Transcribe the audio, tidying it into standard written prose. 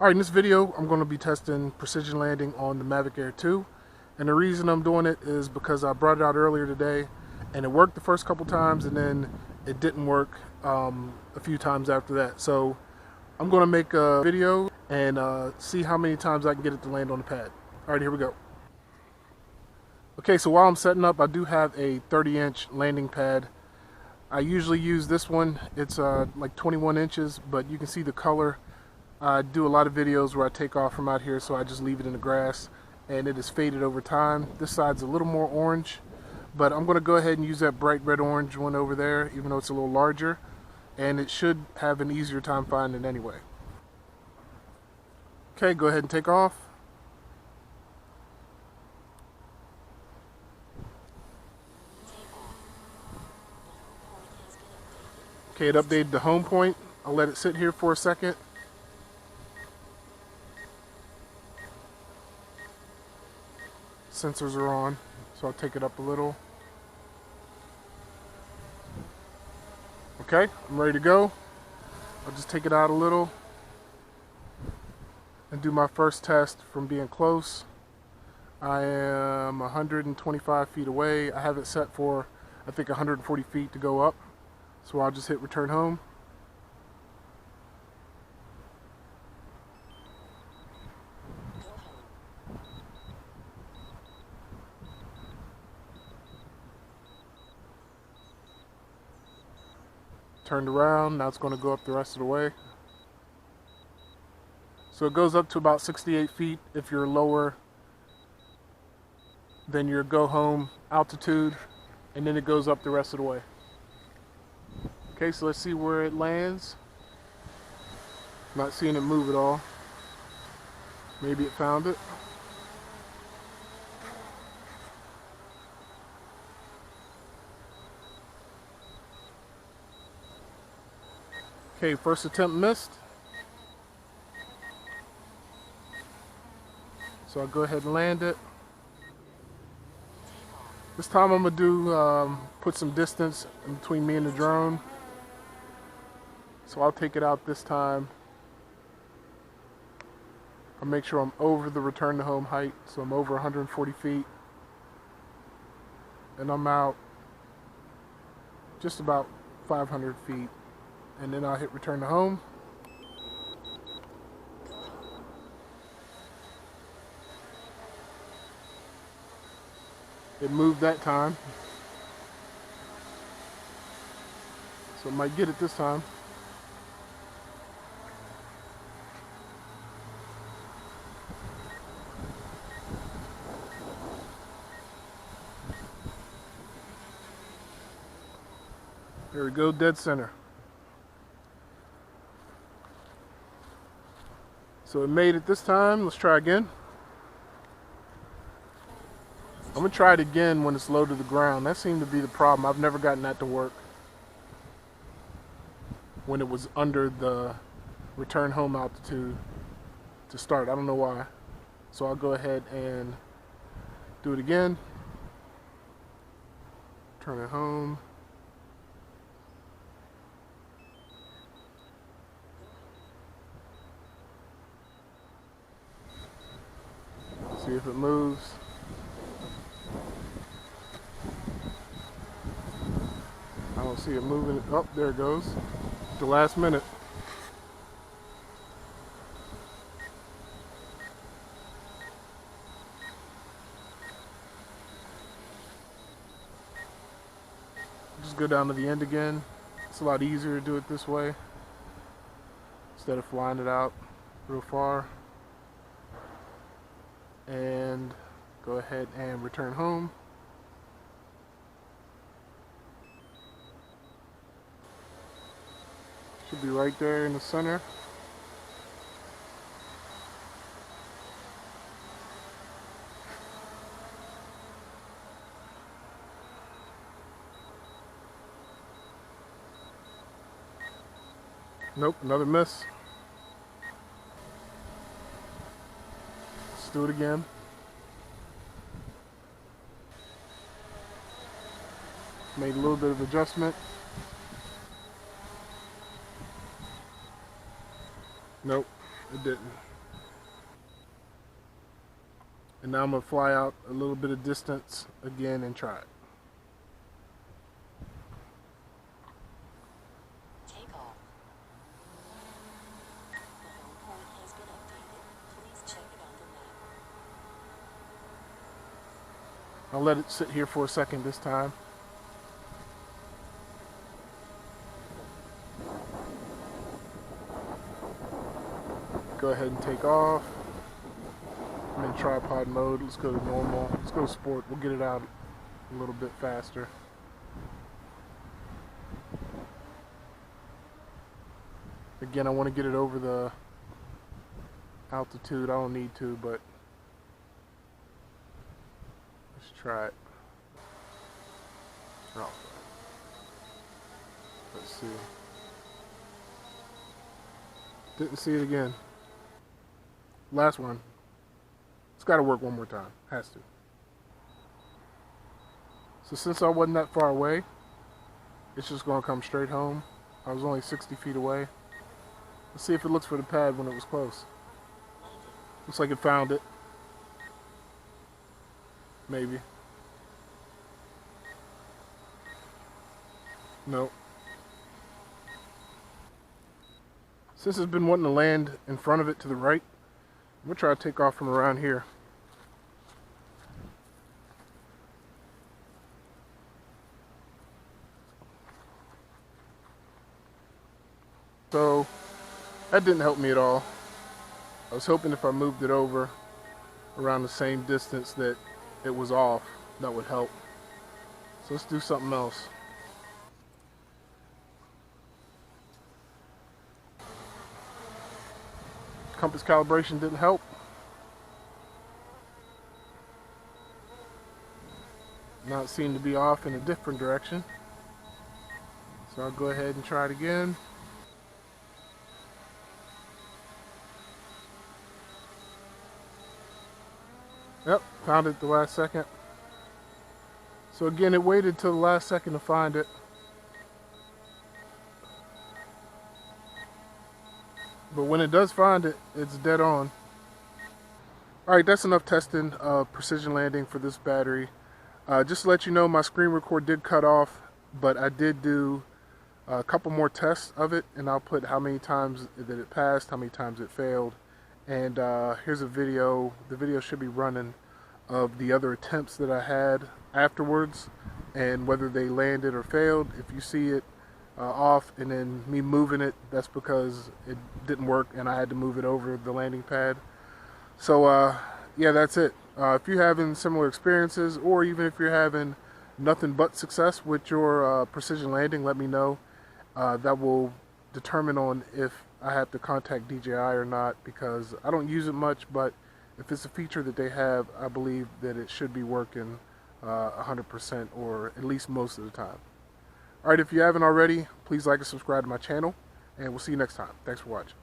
Alright, in this video I'm going to be testing precision landing on the Mavic Air 2, and the reason I'm doing it is because I brought it out earlier today and it worked the first couple times and then it didn't work a few times after that. So I'm going to make a video and see how many times I can get it to land on the pad. Alright, here we go. Okay, so while I'm setting up, I do have a 30-inch landing pad. I usually use this one. It's like 21 inches, but you can see the color. I do a lot of videos where I take off from out here, so I just leave it in the grass and it is faded over time. This side's a little more orange, but I'm going to go ahead and use that bright red orange one over there, even though it's a little larger, and it should have an easier time finding it anyway. Okay, go ahead and take off. Okay, it updated the home point. I'll let it sit here for a second. Sensors are on, so I'll take it up a little. Okay, I'm ready to go. I'll just take it out a little and do my first test from being close. I am 125 feet away. I have it set for, I think, 140 feet to go up. So I'll just hit return home. Turned around, now it's going to go up the rest of the way. So it goes up to about 68 feet if you're lower than your go home altitude, and then it goes up the rest of the way. Okay, so let's see where it lands. Not seeing it move at all. Maybe it found it. Okay, first attempt missed. So I'll go ahead and land it. This time I'm going to do, put some distance in between me and the drone. So I'll take it out this time. I'll make sure I'm over the return to home height, so I'm over 140 feet. And I'm out just about 500 feet. And then I'll hit return to home. It moved that time, so it might get it this time. There we go, dead center. So it made it this time. Let's try again. I'm going to try it again when it's low to the ground. That seemed to be the problem. I've never gotten that to work when it was under the return home altitude to start. I don't know why. So I'll go ahead and do it again. Turn it home. See if it moves. I don't see it moving. Oh, there it goes. The last minute. Just go down to the end again. It's a lot easier to do it this way instead of flying it out real far. And go ahead and return home. Should be right there in the center. Nope, another miss. Let's do it again. Made a little bit of adjustment. Nope, it didn't. And now I'm going to fly out a little bit of distance again and try it. Take off. The home point has been updated. Please check it on the map. I'll let it sit here for a second this time. Go ahead and take off. I'm in tripod mode. Let's go to normal. Let's go to sport. We'll get it out a little bit faster. Again, I want to get it over the altitude. I don't need to, but let's try it. Oh, let's see. Didn't see it again. Last one. It's got to work one more time. Has to. So since I wasn't that far away, it's just going to come straight home. I was only 60 feet away. Let's see if it looks for the pad when it was close. Looks like it found it. Maybe. Nope. Since it's been wanting to land in front of it to the right, I'm going to try to take off from around here. So that didn't help me at all. I was hoping if I moved it over around the same distance that it was off, that would help. So let's do something else. Compass calibration didn't help. Now it seemed to be off in a different direction. So I'll go ahead and try it again. Yep, found it at the last second. So again, it waited till the last second to find it. But when it does find it, it's dead on. Alright, that's enough testing precision landing for this battery. Just to let you know, my screen record did cut off, but I did do a couple more tests of it, and I'll put how many times that it passed, how many times it failed. And here's a video. The video should be running of the other attempts that I had afterwards and whether they landed or failed. If you see it off and then me moving it, that's because it didn't work and I had to move it over the landing pad. So yeah, that's it. If you're having similar experiences, or even if you're having nothing but success with your precision landing, let me know. That will determine on if I have to contact DJI or not, because I don't use it much, but if it's a feature that they have, I believe that it should be working 100% or at least most of the time. Alright, if you haven't already, please like and subscribe to my channel, and we'll see you next time. Thanks for watching.